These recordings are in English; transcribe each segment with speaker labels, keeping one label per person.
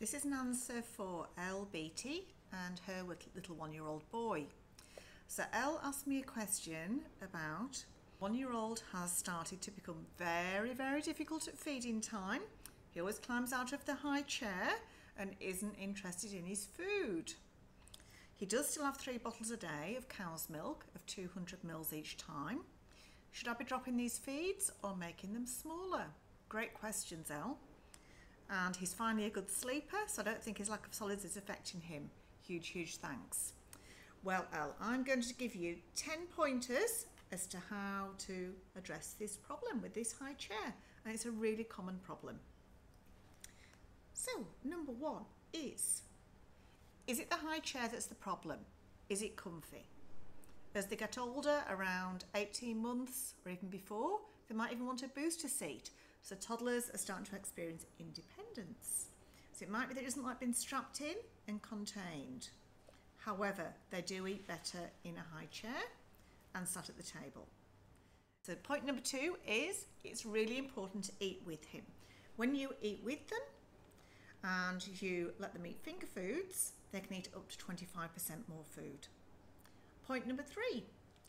Speaker 1: This is an answer for Elle Beatty and her little one-year-old boy. So Elle asked me a question about one-year-old has started to become very, very difficult at feeding time. He always climbs out of the high chair and isn't interested in his food. He does still have 3 bottles a day of cow's milk of 200 ml each time. Should I be dropping these feeds or making them smaller? Great questions, Elle. And he's finally a good sleeper, so I don't think his lack of solids is affecting him. Huge thanks. Well, Elle, I'm going to give you 10 pointers as to how to address this problem with this high chair. And it's a really common problem. So, number 1 is it the high chair that's the problem? Is it comfy? As they get older, around 18 months or even before, they might even want a booster seat. So toddlers are starting to experience independence. So it might be that it doesn't like being strapped in and contained. However, they do eat better in a high chair and sat at the table. So point number 2 is it's really important to eat with him. When you eat with them and you let them eat finger foods, they can eat up to 25% more food. Point number 3,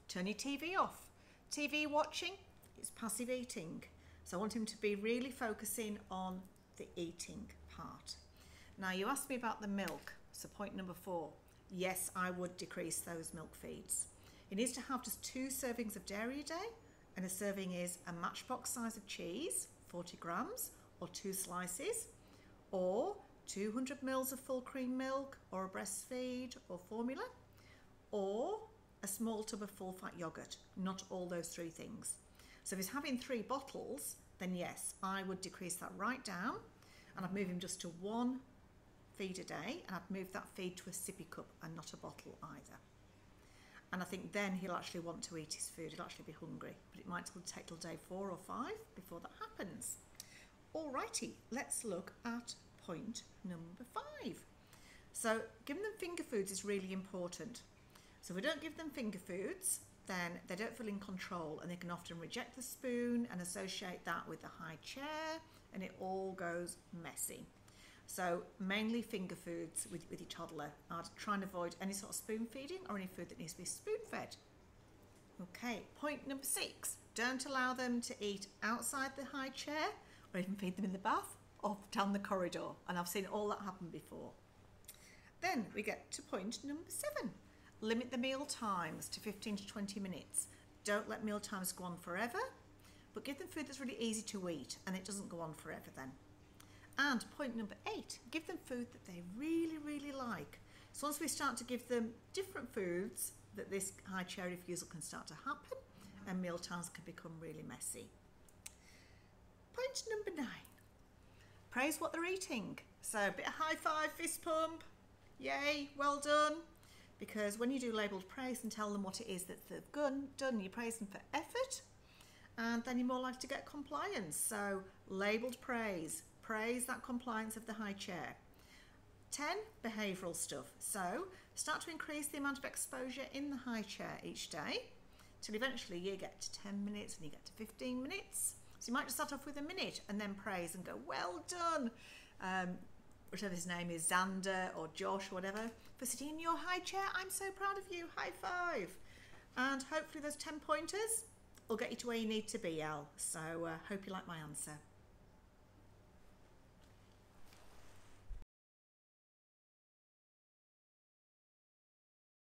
Speaker 1: turn your TV off. TV watching is passive eating. So I want him to be really focusing on the eating part. Now you asked me about the milk, so point number 4. Yes, I would decrease those milk feeds. He needs to have just 2 servings of dairy a day, and a serving is a matchbox size of cheese, 40 grams, or 2 slices, or 200 ml of full cream milk, or a breastfeed, or formula, or a small tub of full fat yogurt. Not all those 3 things. So if he's having 3 bottles, then yes, I would decrease that right down, and I'd move him just to 1 feed a day, and I'd move that feed to a sippy cup and not a bottle either. And I think then he'll actually want to eat his food, he'll actually be hungry, but it might take till day 4 or 5 before that happens. Alrighty, let's look at point number 5. So giving them finger foods is really important. So if we don't give them finger foods, then they don't feel in control, and they can often reject the spoon and associate that with the high chair, and it all goes messy. So mainly finger foods with your toddler. I'd try and avoid any sort of spoon feeding or any food that needs to be spoon fed. Okay, point number 6, don't allow them to eat outside the high chair or even feed them in the bath or down the corridor, and I've seen all that happen before. Then we get to point number 7. Limit the meal times to 15 to 20 minutes. Don't let meal times go on forever, but give them food that's really easy to eat and it doesn't go on forever then. And point number 8, give them food that they really like. So once we start to give them different foods, that this high chair refusal can start to happen and meal times can become really messy. Point number 9, praise what they're eating. So a bit of high five, fist pump, yay, well done. Because when you do labelled praise and tell them what it is that they've done, you praise them for effort, and then you're more likely to get compliance. So labelled praise that compliance of the high chair. 10, behavioural stuff. So start to increase the amount of exposure in the high chair each day, till eventually you get to 10 minutes and you get to 15 minutes. So you might just start off with a minute and then praise and go, well done. Whatever his name is, Xander or Josh or whatever, for sitting in your high chair. I'm so proud of you, high five. And hopefully those 10 pointers will get you to where you need to be, Elle. So hope you like my answer.